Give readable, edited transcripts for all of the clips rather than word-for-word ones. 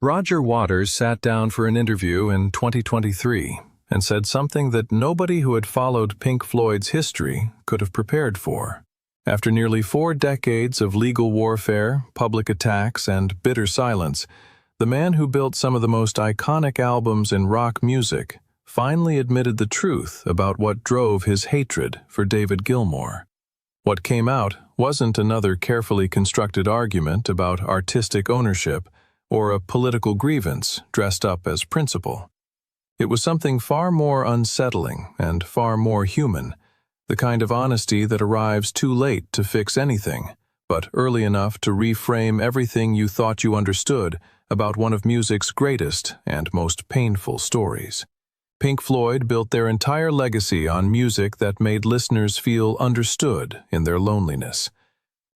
Roger Waters sat down for an interview in 2023 and said something that nobody who had followed Pink Floyd's history could have prepared for. After nearly 4 decades of legal warfare, public attacks, and bitter silence, the man who built some of the most iconic albums in rock music finally admitted the truth about what drove his hatred for David Gilmour. What came out wasn't another carefully constructed argument about artistic ownership or a political grievance dressed up as principle. It was something far more unsettling and far more human, the kind of honesty that arrives too late to fix anything, but early enough to reframe everything you thought you understood about one of music's greatest and most painful stories. Pink Floyd built their entire legacy on music that made listeners feel understood in their loneliness.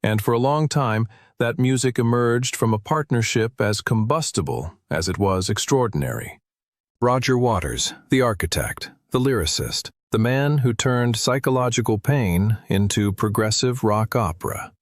And for a long time, that music emerged from a partnership as combustible as it was extraordinary. Roger Waters, the architect, the lyricist, the man who turned psychological pain into progressive rock opera.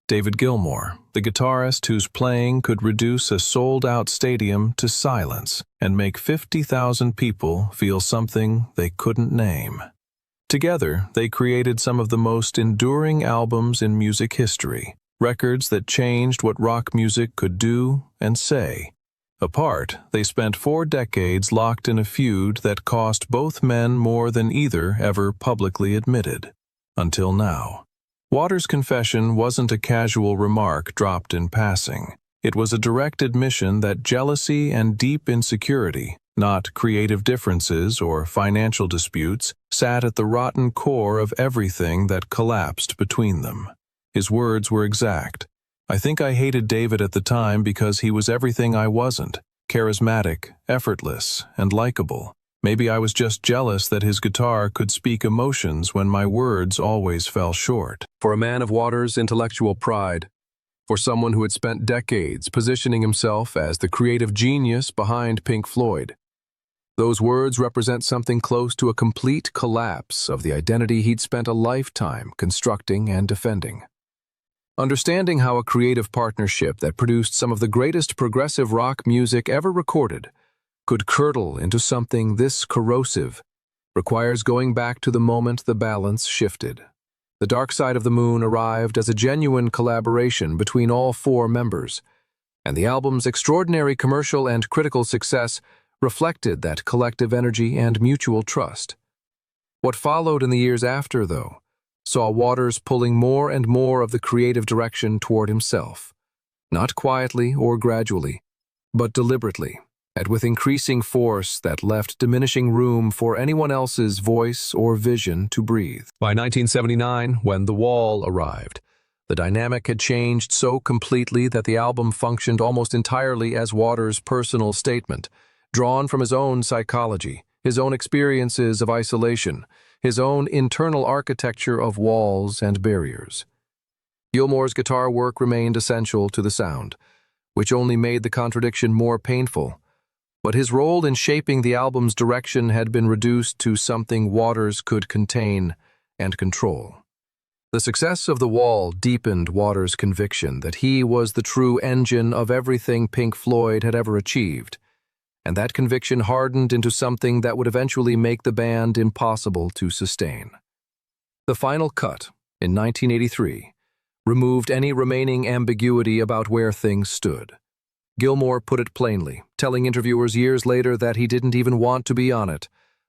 David Gilmour, the guitarist whose playing could reduce a sold-out stadium to silence and make 50,000 people feel something they couldn't name. Together, they created some of the most enduring albums in music history, records that changed what rock music could do and say. Apart, they spent 4 decades locked in a feud that cost both men more than either ever publicly admitted. Until now. Waters' confession wasn't a casual remark dropped in passing. It was a direct admission that jealousy and deep insecurity, not creative differences or financial disputes, sat at the rotten core of everything that collapsed between them. His words were exact. "I think I hated David at the time because he was everything I wasn't, charismatic, effortless, and likable. Maybe I was just jealous that his guitar could speak emotions when my words always fell short." For a man of Waters' intellectual pride, for someone who had spent decades positioning himself as the creative genius behind Pink Floyd, those words represent something close to a complete collapse of the identity he'd spent a lifetime constructing and defending. Understanding how a creative partnership that produced some of the greatest progressive rock music ever recorded could curdle into something this corrosive requires going back to the moment the balance shifted. The Dark Side of the Moon arrived as a genuine collaboration between all 4 members, and the album's extraordinary commercial and critical success reflected that collective energy and mutual trust. What followed in the years after, though, saw Waters pulling more and more of the creative direction toward himself, not quietly or gradually, but deliberately, and with increasing force that left diminishing room for anyone else's voice or vision to breathe. By 1979, when The Wall arrived, the dynamic had changed so completely that the album functioned almost entirely as Waters' personal statement, drawn from his own psychology, his own experiences of isolation, his own internal architecture of walls and barriers. Gilmour's guitar work remained essential to the sound, which only made the contradiction more painful, but his role in shaping the album's direction had been reduced to something Waters could contain and control. The success of The Wall deepened Waters' conviction that he was the true engine of everything Pink Floyd had ever achieved, and that conviction hardened into something that would eventually make the band impossible to sustain. The final cut, in 1983, removed any remaining ambiguity about where things stood. Gilmour put it plainly, telling interviewers years later that he didn't even want to be on it,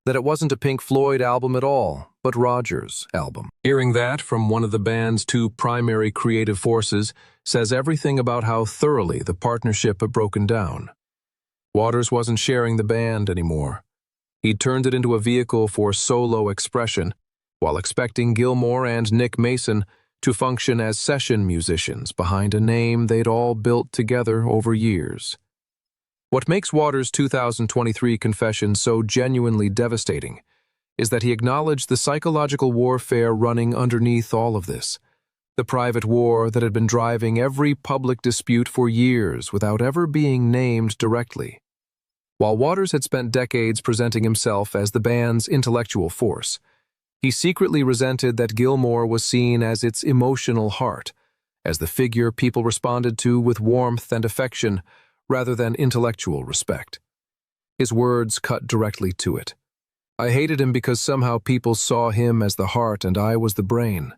that it wasn't a Pink Floyd album at all, but Roger's album. Hearing that from one of the band's 2 primary creative forces says everything about how thoroughly the partnership had broken down. Waters wasn't sharing the band anymore. He'd turned it into a vehicle for solo expression, while expecting Gilmour and Nick Mason to function as session musicians behind a name they'd all built together over years. What makes Waters' 2023 confession so genuinely devastating is that he acknowledged the psychological warfare running underneath all of this, the private war that had been driving every public dispute for years without ever being named directly. While Waters had spent decades presenting himself as the band's intellectual force, he secretly resented that Gilmour was seen as its emotional heart, as the figure people responded to with warmth and affection, rather than intellectual respect. His words cut directly to it. I hated him because somehow people saw him as the heart and I was the brain.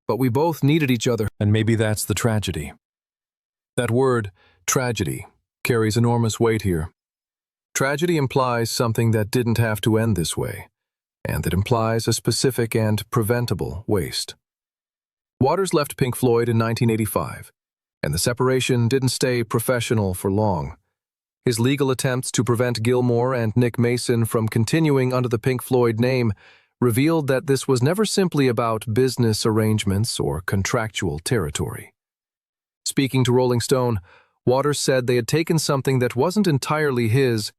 But we both needed each other. And maybe that's the tragedy. That word, tragedy, carries enormous weight here. Tragedy implies something that didn't have to end this way, and it implies a specific and preventable waste. Waters left Pink Floyd in 1985, and the separation didn't stay professional for long. His legal attempts to prevent Gilmour and Nick Mason from continuing under the Pink Floyd name revealed that this was never simply about business arrangements or contractual territory. Speaking to Rolling Stone, Waters said they had taken something that wasn't entirely his,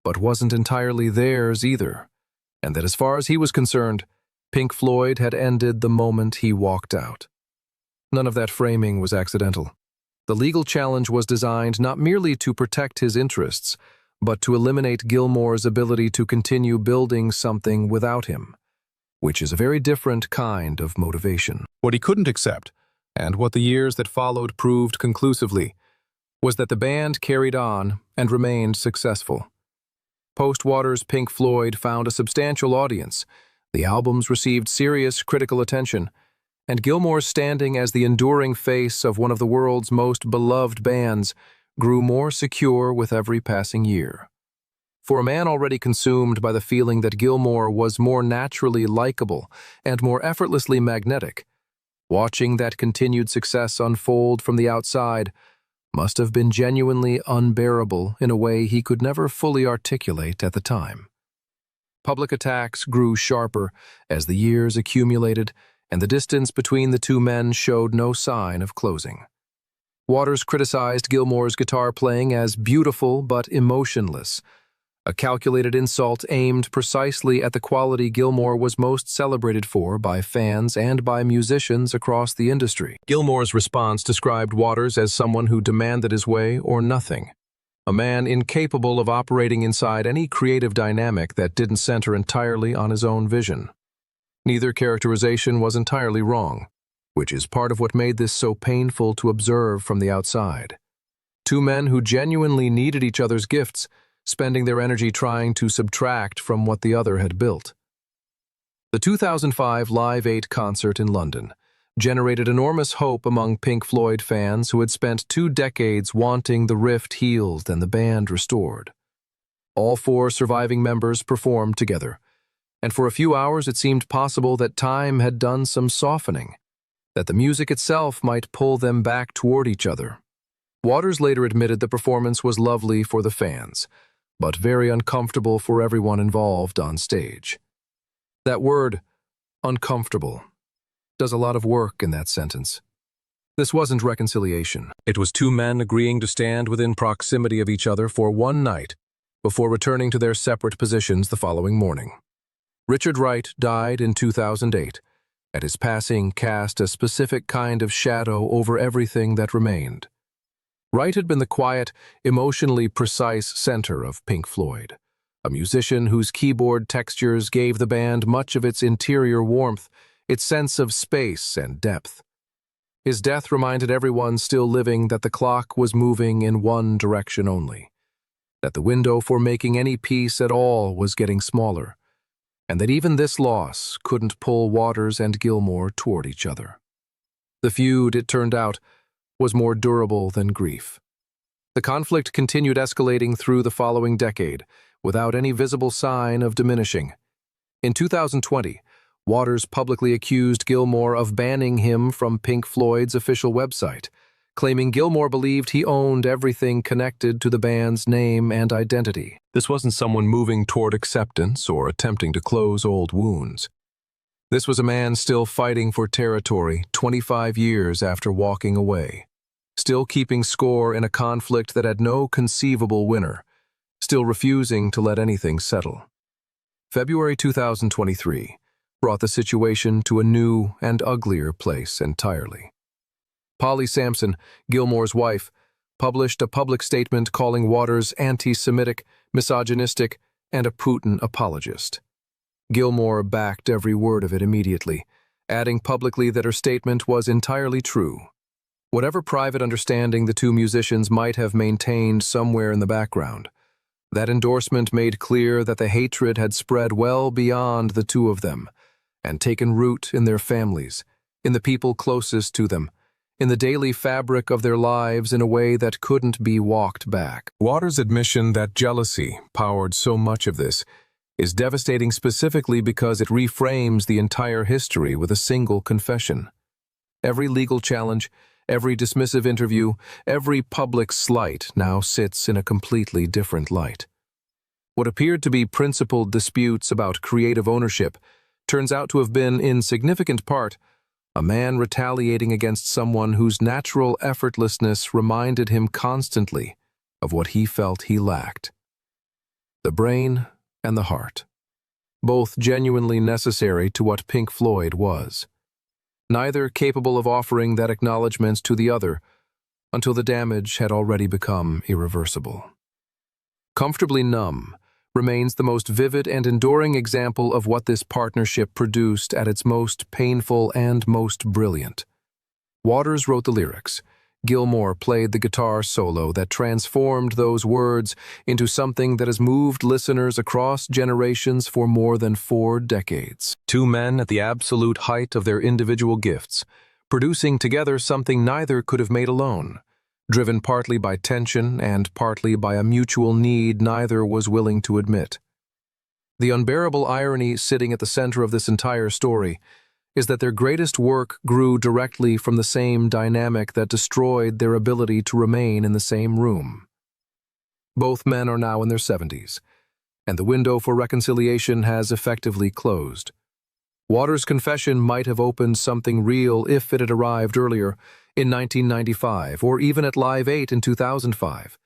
but wasn't entirely theirs either, and that as far as he was concerned, Pink Floyd had ended the moment he walked out. None of that framing was accidental. The legal challenge was designed not merely to protect his interests, but to eliminate Gilmour's ability to continue building something without him, which is a very different kind of motivation. What he couldn't accept, and what the years that followed proved conclusively, was that the band carried on and remained successful. Post-Waters' Pink Floyd found a substantial audience, the albums received serious critical attention, and Gilmour's standing as the enduring face of one of the world's most beloved bands grew more secure with every passing year. For a man already consumed by the feeling that Gilmour was more naturally likable and more effortlessly magnetic, watching that continued success unfold from the outside must have been genuinely unbearable in a way he could never fully articulate at the time. Public attacks grew sharper as the years accumulated, and the distance between the two men showed no sign of closing. Waters criticized Gilmour's guitar playing as beautiful but emotionless, a calculated insult aimed precisely at the quality Gilmour was most celebrated for by fans and by musicians across the industry. Gilmour's response described Waters as someone who demanded his way or nothing, a man incapable of operating inside any creative dynamic that didn't center entirely on his own vision. Neither characterization was entirely wrong, which is part of what made this so painful to observe from the outside. Two men who genuinely needed each other's gifts, spending their energy trying to subtract from what the other had built. The 2005 Live 8 concert in London generated enormous hope among Pink Floyd fans who had spent 2 decades wanting the rift healed and the band restored. All 4 surviving members performed together, and for a few hours it seemed possible that time had done some softening, that the music itself might pull them back toward each other. Waters later admitted the performance was lovely for the fans, but very uncomfortable for everyone involved on stage. That word, uncomfortable, does a lot of work in that sentence. This wasn't reconciliation. It was 2 men agreeing to stand within proximity of each other for one night before returning to their separate positions the following morning. Richard Wright died in 2008, and his passing cast a specific kind of shadow over everything that remained. Wright had been the quiet, emotionally precise center of Pink Floyd, a musician whose keyboard textures gave the band much of its interior warmth, its sense of space and depth. His death reminded everyone still living that the clock was moving in one direction only, that the window for making any peace at all was getting smaller, and that even this loss couldn't pull Waters and Gilmour toward each other. The feud, it turned out, was more durable than grief. The conflict continued escalating through the following decade, without any visible sign of diminishing. In 2020, Waters publicly accused Gilmour of banning him from Pink Floyd's official website, claiming Gilmour believed he owned everything connected to the band's name and identity. This wasn't someone moving toward acceptance or attempting to close old wounds. This was a man still fighting for territory 25 years after walking away, still keeping score in a conflict that had no conceivable winner, still refusing to let anything settle. February 2023 brought the situation to a new and uglier place entirely. Polly Sampson, Gilmour's wife, published a public statement calling Waters anti-Semitic, misogynistic, and a Putin apologist. Gilmour backed every word of it immediately, adding publicly that her statement was entirely true. Whatever private understanding the two musicians might have maintained somewhere in the background, that endorsement made clear that the hatred had spread well beyond the two of them and taken root in their families, in the people closest to them, in the daily fabric of their lives in a way that couldn't be walked back. Waters' admission that jealousy powered so much of this is devastating specifically because it reframes the entire history with a single confession. Every legal challenge, every dismissive interview, every public slight now sits in a completely different light. What appeared to be principled disputes about creative ownership turns out to have been, in significant part, a man retaliating against someone whose natural effortlessness reminded him constantly of what he felt he lacked. The brain and the heart, both genuinely necessary to what Pink Floyd was, neither capable of offering that acknowledgement to the other until the damage had already become irreversible. Comfortably Numb remains the most vivid and enduring example of what this partnership produced at its most painful and most brilliant. Waters wrote the lyrics. Gilmour played the guitar solo that transformed those words into something that has moved listeners across generations for more than 4 decades. Two men at the absolute height of their individual gifts, producing together something neither could have made alone. Driven partly by tension and partly by a mutual need neither was willing to admit. The unbearable irony sitting at the center of this entire story is that their greatest work grew directly from the same dynamic that destroyed their ability to remain in the same room. Both men are now in their 70s, and the window for reconciliation has effectively closed. Waters' confession might have opened something real if it had arrived earlier, in 1995, or even at Live 8 in 2005,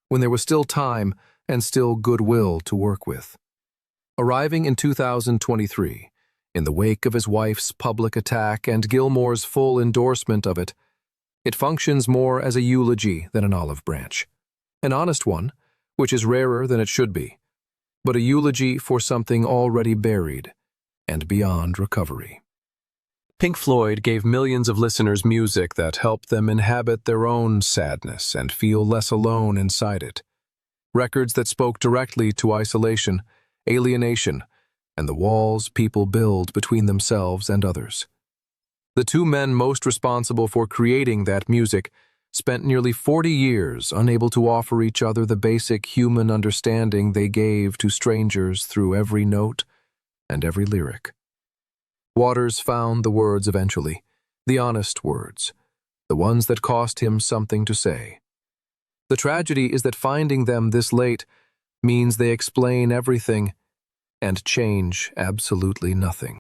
when there was still time and still goodwill to work with. Arriving in 2023, in the wake of his wife's public attack and Gilmour's full endorsement of it, it functions more as a eulogy than an olive branch. An honest one, which is rarer than it should be, but a eulogy for something already buried and beyond recovery. Pink Floyd gave millions of listeners music that helped them inhabit their own sadness and feel less alone inside it. Records that spoke directly to isolation, alienation, and the walls people build between themselves and others. The two men most responsible for creating that music spent nearly 40 years unable to offer each other the basic human understanding they gave to strangers through every note and every lyric. Waters found the words eventually, the honest words, the ones that cost him something to say. The tragedy is that finding them this late means they explain everything and change absolutely nothing.